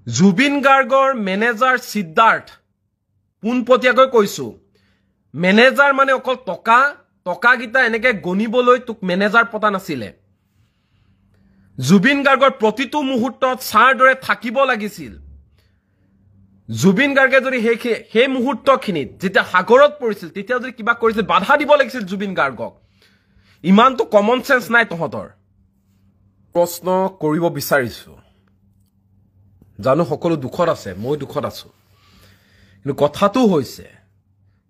জুবিন গাৰ্গৰ মেনেজাৰ সিদ্ধাৰ্থ পোনপটীয়াকৈ কৈছো মেনেজাৰ মানে অকল টকা গিটা এনেকে গণিবলৈ তোক মেনেজাৰ পতা নাছিলে জুবিন গাৰ্গৰ প্ৰতিটো মুহূৰ্তত সাৰ দৰে থাকিব লাগিছিল জুবিন গাৰ্গে যদি সেই মুহূৰ্তখিনিত যেতিয়া সাগৰত পৰিছিল তেতিয়া যদি কিবা কৰিছিল বাধা দিব লাগিছিল জুবিন গাৰ্গক ইমানটো কমন সেন্স নাই তহঁতৰ প্ৰশ্ন কৰিব বিচাৰিছো জানো সকলো দুখত আছে মই দুখত আছো কিন্তু কথাটো হৈছে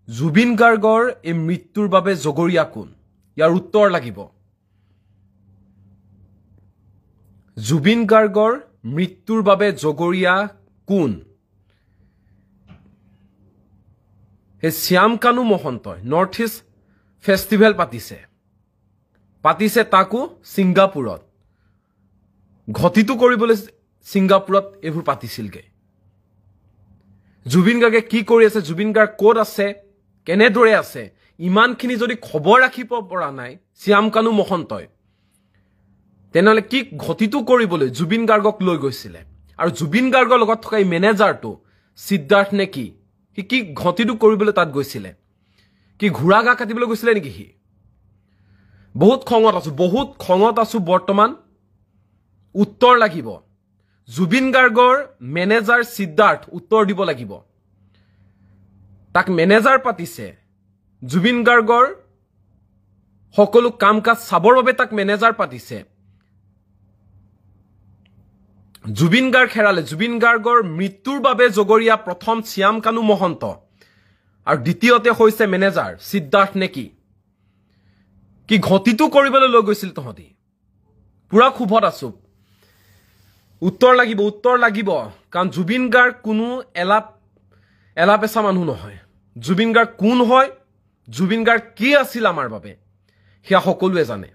জুবিন গাৰ্গৰ এই মৃত্যুৰ বাবে জগৰীয়া কোন ইয়াৰ উত্তৰ লাগিব জুবিন গাৰ্গৰ মৃত্যুৰ বাবে জগৰীয়া কোন হে শ্যাম কানু মহন্তই নৰ্থ ইষ্ট ফেষ্টিভেল পাতিছে তাকো সিংগাপুৰত ঘটিটো কৰিবলৈ সিংগাপুৰত এবোৰ পাতিছিলগে জুবিন গাৰ্গে কি কৰি আছে জুবিন গাৰ্গ ক'ত আছে কেনেদৰে আছে ইমানখিনি যদি খবৰ ৰাখিব পৰা নাই শ্যাম কানু মহন্তই তেনেহলে কি ঘটিটো কৰিবলৈ জুবিন গাৰ্গক লৈ গৈছিলে আৰু জুবিন গাৰ্গৰ লগত থকা এই মেনেজাৰটো সিদ্ধাৰ্থ নে কি কি ঘটিটো কৰিবলৈ তাত গৈছিলে কি ঘোৰা গা কাটিবলৈ গৈছিলে নেকি হি বহুত খঙত আছো বৰ্তমান উত্তৰ লাগিব জুবিন গাৰ্গৰ মেনেজাৰ সিদ্ধাৰ্থ উত্তৰ দিব লাগিব তাক মেনেজাৰ পাতিছে জুবিন গাৰ্গৰ সকলো কাম কাজ চাবৰ বাবে তাক মেনেজাৰ পাতিছে জুবিন গাৰ্গ হেৰালে জুবিন গাৰ্গৰ মৃত্যুৰ বাবে জগৰীয়া প্ৰথম শ্যাম কানু মহন্ত আৰু দ্বিতীয়তে হৈছে মেনেজাৰ সিদ্ধাৰ্থ নেকি কি ঘটিটো কৰিবলৈ লৈ গৈছিল তহঁতি পুৰা খুবত আছো উত্তৰ লাগিব কাৰণ জুবিন গাৰ্গ কোনো এলাপেচা মানুহ নহয় জুবিন গাৰ্গ কোন হয় জুবিন গাৰ্গ কি আছিল আমাৰ বাবে হিয়া সকলোৱে জানে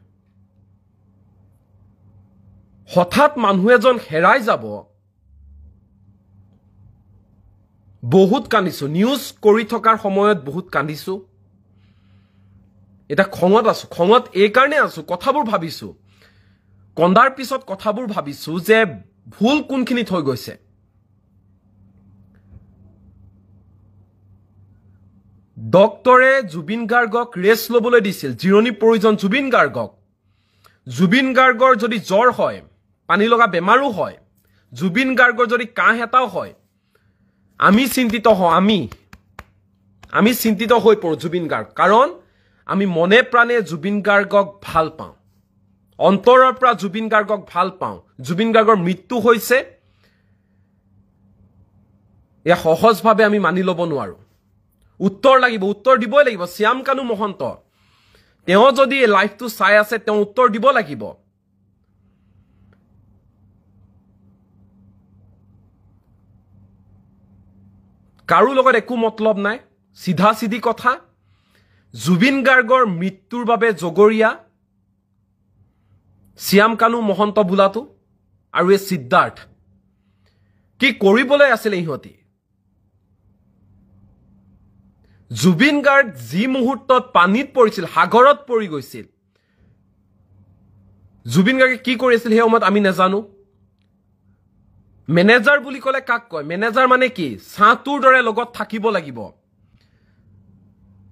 হঠাৎ মানুহ এজন হেৰাই যাব বহুত কান্দিছো নিউজ কৰি থকাৰ সময়ত বহুত কান্দিছো এটা খঙত এই কাৰণে আছো কথাবোৰ ভাবিছো কন্দাৰ পিছত কথাবোৰ ভাবিছো যে ভুল কোনখিনিত হৈ গৈছে ডক্টৰে জুবিন গাৰ্গক ৰেষ্ট ল'বলৈ দিছিল জিৰণি প্ৰয়োজন জুবিন গাৰ্গৰ যদি জ্বৰ হয় পানী লগা বেমাৰো হয় জুবিন গাৰ্গৰ যদি কাহ এটাও হয় আমি চিন্তিত হৈ পৰো জুবিন গাৰ্গ কাৰণ আমি মনে প্ৰাণে জুবিন গাৰ্গক ভাল পাওঁ অন্তৰৰ পৰা জুবিন গাৰ্গক ভাল পাওঁ জুবিন গাৰ্গৰ মৃত্যু হৈছে এ সহজভাৱে আমি মানি ল'ব নোৱাৰো উত্তৰ দিবই লাগিব শ্যাম কানু মহন্ত তেওঁ যদি এই লাইফটো চাই আছে তেওঁ উত্তৰ দিব লাগিব কাৰো লগত একো মতলব নাই সিধা কথা জুবিন গাৰ্গৰ মৃত্যুৰ বাবে জগৰীয়া শ্যাম কানু মহন্ত বোলাটো আৰু এই সিদ্ধাৰ্থ কি কৰিবলৈ আছিল ইহঁতি জুবিন গাৰ্গ যি মুহূৰ্তত পানীত পৰিছিল সাগৰত পৰি গৈছিল জুবিন গাৰ্গে কি কৰিছিল সেই সময়ত আমি নাজানো মেনেজাৰ বুলি ক'লে কাক কয় মেনেজাৰ মানে কি সাঁতুৰ দৰে লগত থাকিব লাগিব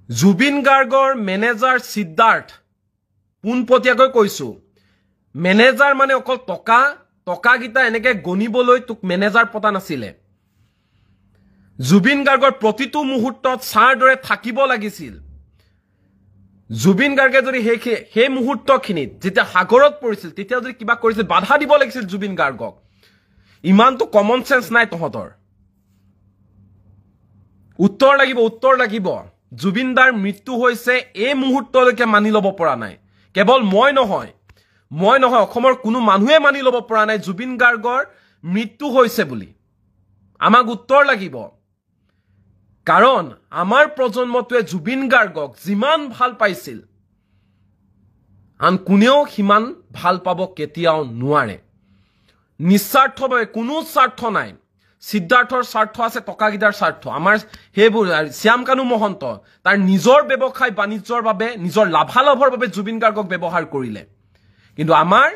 জুবিন গাৰ্গৰ মেনেজাৰ সিদ্ধাৰ্থ পোনপটীয়াকৈ কৈছো মেনেজাৰ মানে অকল টকা গিটা এনেকে গণিবলৈ তোক মেনেজাৰ পতা নাছিলে জুবিন গাৰ্গৰ প্ৰতিটো মুহূৰ্তত সাৰ দৰে থাকিব লাগিছিল জুবিন গাৰ্গে যদি সেই মুহূৰ্তখিনিত যেতিয়া সাগৰত পৰিছিল তেতিয়া যদি কিবা কৰিছিল বাধা দিব লাগিছিল জুবিন গাৰ্গক ইমানটো কমন সেন্স নাই তহঁতৰ উত্তৰ লাগিব জুবিন দাৰ মৃত্যু হৈছে এই মুহূৰ্তলৈকে মানি ল'ব পৰা নাই কেৱল মই নহয় অসমৰ কোনো মানুহে মানি ল'ব পৰা নাই জুবিন গাৰ্গৰ মৃত্যু হৈছে বুলি আমাক উত্তৰ লাগিব কাৰণ আমাৰ প্ৰজন্মটোৱে জুবিন গাৰ্গক যিমান ভাল পাইছিল আন কোনেও সিমান ভাল পাব কেতিয়াও নোৱাৰে নিস্বাৰ্থভাৱে কোনো স্বাৰ্থ নাই সিদ্ধাৰ্থৰ স্বাৰ্থ আছে টকাগিটাৰ স্বাৰ্থ আমাৰ হেবোৰ শ্যাম কানু মহন্ত তাৰ নিজৰ ব্যৱসায় বাণিজ্যৰ বাবে নিজৰ লাভালাভৰ বাবে জুবিন গাৰ্গক ব্যৱহাৰ কৰিলে কিন্তু আমাৰ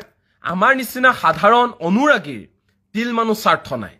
নিচিনা সাধাৰণ অনুৰাগীৰ তিল মানুহ স্বাৰ্থ নাই